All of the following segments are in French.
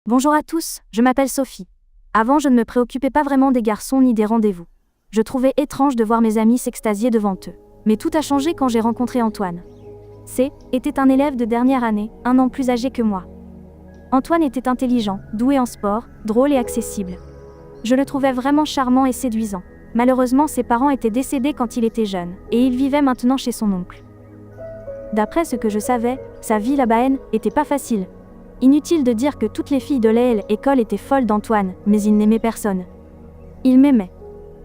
Bonjour à tous, je m'appelle Sophie. Avant, je ne me préoccupais pas vraiment des garçons ni des rendez-vous. Je trouvais étrange de voir mes amis s'extasier devant eux. Mais tout a changé quand j'ai rencontré Antoine. C était un élève de dernière année, 1 an plus âgé que moi. Antoine était intelligent, doué en sport, drôle et accessible. Je le trouvais vraiment charmant et séduisant. Malheureusement, ses parents étaient décédés quand il était jeune, et il vivait maintenant chez son oncle. D'après ce que je savais, sa vie là-bas était pas facile. Inutile de dire que toutes les filles de l'école étaient folles d'Antoine, mais il n'aimait personne. Il m'aimait.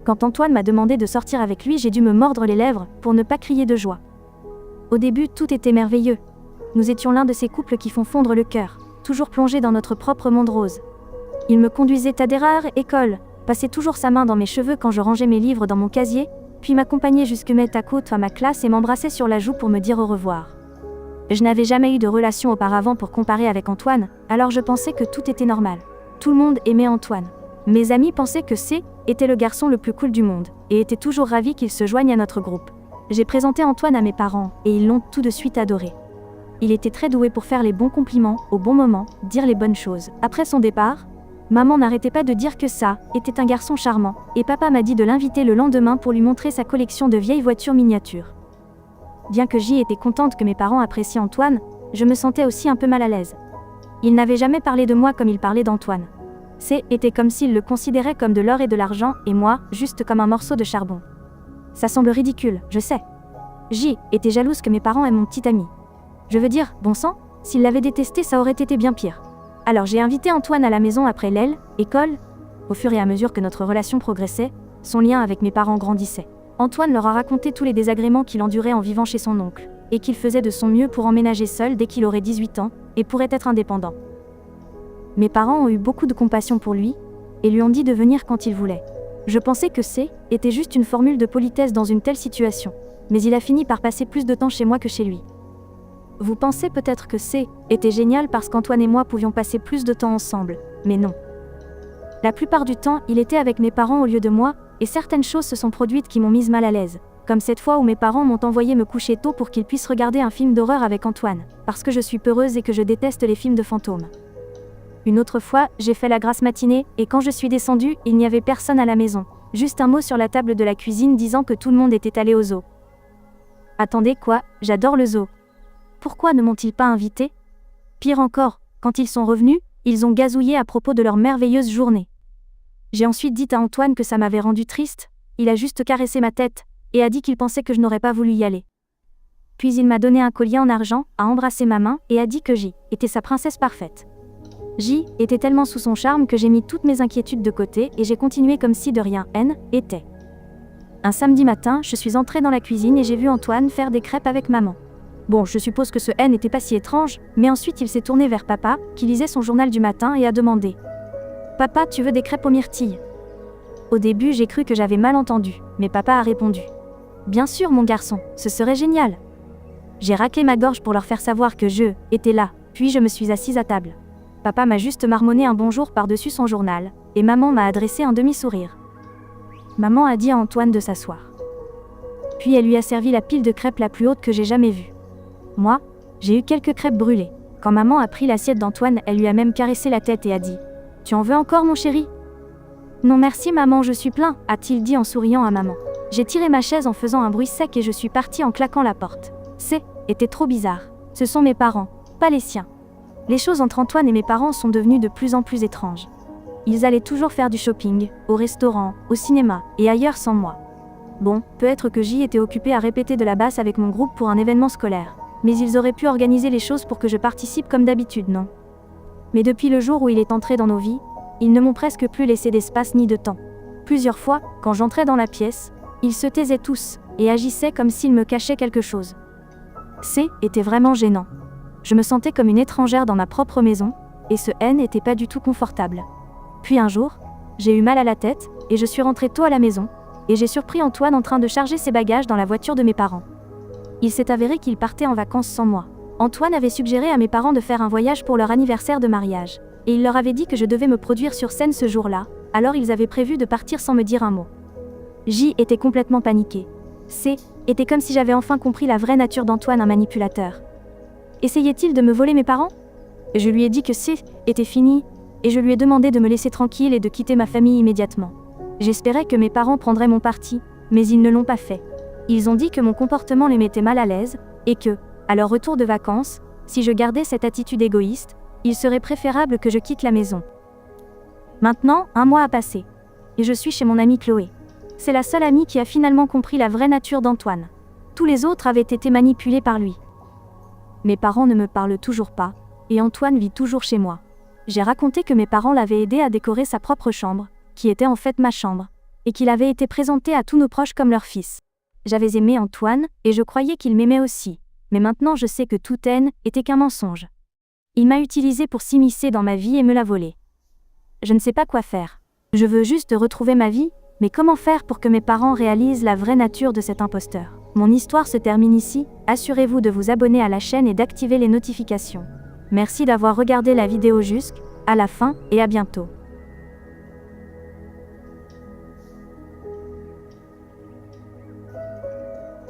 Quand Antoine m'a demandé de sortir avec lui, j'ai dû me mordre les lèvres pour ne pas crier de joie. Au début, tout était merveilleux. Nous étions l'un de ces couples qui font fondre le cœur, toujours plongés dans notre propre monde rose. Il me conduisait à des rares écoles, passait toujours sa main dans mes cheveux quand je rangeais mes livres dans mon casier, puis m'accompagnait jusque à côté à ma classe et m'embrassait sur la joue pour me dire au revoir. Je n'avais jamais eu de relation auparavant pour comparer avec Antoine, alors je pensais que tout était normal. Tout le monde aimait Antoine. Mes amis pensaient que C était le garçon le plus cool du monde, et étaient toujours ravis qu'il se joigne à notre groupe. J'ai présenté Antoine à mes parents, et ils l'ont tout de suite adoré. Il était très doué pour faire les bons compliments, au bon moment, dire les bonnes choses. Après son départ, maman n'arrêtait pas de dire que ça était un garçon charmant, et papa m'a dit de l'inviter le lendemain pour lui montrer sa collection de vieilles voitures miniatures. Bien que j'y étais contente que mes parents apprécient Antoine, je me sentais aussi un peu mal à l'aise. Il n'avait jamais parlé de moi comme il parlait d'Antoine. C était comme s'il le considérait comme de l'or et de l'argent, et moi, juste comme un morceau de charbon. Ça semble ridicule, je sais. J était jalouse que mes parents aient mon petit ami. Je veux dire, bon sang, s'il l'avait détesté, ça aurait été bien pire. Alors j'ai invité Antoine à la maison après l'école. Au fur et à mesure que notre relation progressait, son lien avec mes parents grandissait. Antoine leur a raconté tous les désagréments qu'il endurait en vivant chez son oncle, et qu'il faisait de son mieux pour emménager seul dès qu'il aurait 18 ans, et pourrait être indépendant. Mes parents ont eu beaucoup de compassion pour lui, et lui ont dit de venir quand il voulait. Je pensais que C était juste une formule de politesse dans une telle situation, mais il a fini par passer plus de temps chez moi que chez lui. Vous pensez peut-être que C était génial parce qu'Antoine et moi pouvions passer plus de temps ensemble, mais non. La plupart du temps, il était avec mes parents au lieu de moi, et certaines choses se sont produites qui m'ont mise mal à l'aise, comme cette fois où mes parents m'ont envoyé me coucher tôt pour qu'ils puissent regarder un film d'horreur avec Antoine, parce que je suis peureuse et que je déteste les films de fantômes. Une autre fois, j'ai fait la grasse matinée, et quand je suis descendue, il n'y avait personne à la maison, juste un mot sur la table de la cuisine disant que tout le monde était allé au zoo. Attendez quoi, j'adore le zoo. Pourquoi ne m'ont-ils pas invité ? Pire encore, quand ils sont revenus, ils ont gazouillé à propos de leur merveilleuse journée. J'ai ensuite dit à Antoine que ça m'avait rendu triste, il a juste caressé ma tête, et a dit qu'il pensait que je n'aurais pas voulu y aller. Puis il m'a donné un collier en argent, a embrassé ma main, et a dit que J était sa princesse parfaite. J était tellement sous son charme que j'ai mis toutes mes inquiétudes de côté et j'ai continué comme si de rien était. Un samedi matin, je suis entrée dans la cuisine et j'ai vu Antoine faire des crêpes avec maman. Bon, je suppose que ce n'était pas si étrange, mais ensuite il s'est tourné vers papa, qui lisait son journal du matin et a demandé « Papa, tu veux des crêpes aux myrtilles ?» Au début, j'ai cru que j'avais mal entendu, mais papa a répondu « Bien sûr, mon garçon, ce serait génial !» J'ai raclé ma gorge pour leur faire savoir que je étais là, puis je me suis assise à table. Papa m'a juste marmonné un bonjour par-dessus son journal, et maman m'a adressé un demi-sourire. Maman a dit à Antoine de s'asseoir. Puis elle lui a servi la pile de crêpes la plus haute que j'ai jamais vue. Moi, j'ai eu quelques crêpes brûlées. Quand maman a pris l'assiette d'Antoine, elle lui a même caressé la tête et a dit « Tu en veux encore, mon chéri ?» « Non merci maman, je suis plein », a-t-il dit en souriant à maman. J'ai tiré ma chaise en faisant un bruit sec et je suis partie en claquant la porte. C'était trop bizarre. Ce sont mes parents, pas les siens. Les choses entre Antoine et mes parents sont devenues de plus en plus étranges. Ils allaient toujours faire du shopping, au restaurant, au cinéma, et ailleurs sans moi. Bon, peut-être que J était occupé à répéter de la basse avec mon groupe pour un événement scolaire. Mais ils auraient pu organiser les choses pour que je participe comme d'habitude, non ? Mais depuis le jour où il est entré dans nos vies, ils ne m'ont presque plus laissé d'espace ni de temps. Plusieurs fois, quand j'entrais dans la pièce, ils se taisaient tous, et agissaient comme s'ils me cachaient quelque chose. Était vraiment gênant. Je me sentais comme une étrangère dans ma propre maison, et ce n'était pas du tout confortable. Puis un jour, j'ai eu mal à la tête, et je suis rentrée tôt à la maison, et j'ai surpris Antoine en train de charger ses bagages dans la voiture de mes parents. Il s'est avéré qu'il partait en vacances sans moi. Antoine avait suggéré à mes parents de faire un voyage pour leur anniversaire de mariage, et il leur avait dit que je devais me produire sur scène ce jour-là, alors ils avaient prévu de partir sans me dire un mot. J était complètement paniqué. C était comme si j'avais enfin compris la vraie nature d'Antoine, un manipulateur. Essayait-il de me voler mes parents ? Je lui ai dit que C était fini, et je lui ai demandé de me laisser tranquille et de quitter ma famille immédiatement. J'espérais que mes parents prendraient mon parti, mais ils ne l'ont pas fait. Ils ont dit que mon comportement les mettait mal à l'aise, et que, à leur retour de vacances, si je gardais cette attitude égoïste, il serait préférable que je quitte la maison. Maintenant, 1 mois a passé. Et je suis chez mon amie Chloé. C'est la seule amie qui a finalement compris la vraie nature d'Antoine. Tous les autres avaient été manipulés par lui. Mes parents ne me parlent toujours pas, et Antoine vit toujours chez moi. J'ai raconté que mes parents l'avaient aidé à décorer sa propre chambre, qui était en fait ma chambre, et qu'il avait été présenté à tous nos proches comme leur fils. J'avais aimé Antoine, et je croyais qu'il m'aimait aussi, mais maintenant je sais que toute haine était qu'un mensonge. Il m'a utilisé pour s'immiscer dans ma vie et me la voler. Je ne sais pas quoi faire. Je veux juste retrouver ma vie, mais comment faire pour que mes parents réalisent la vraie nature de cet imposteur? Mon histoire se termine ici, assurez-vous de vous abonner à la chaîne et d'activer les notifications. Merci d'avoir regardé la vidéo jusqu'à la fin, et à bientôt.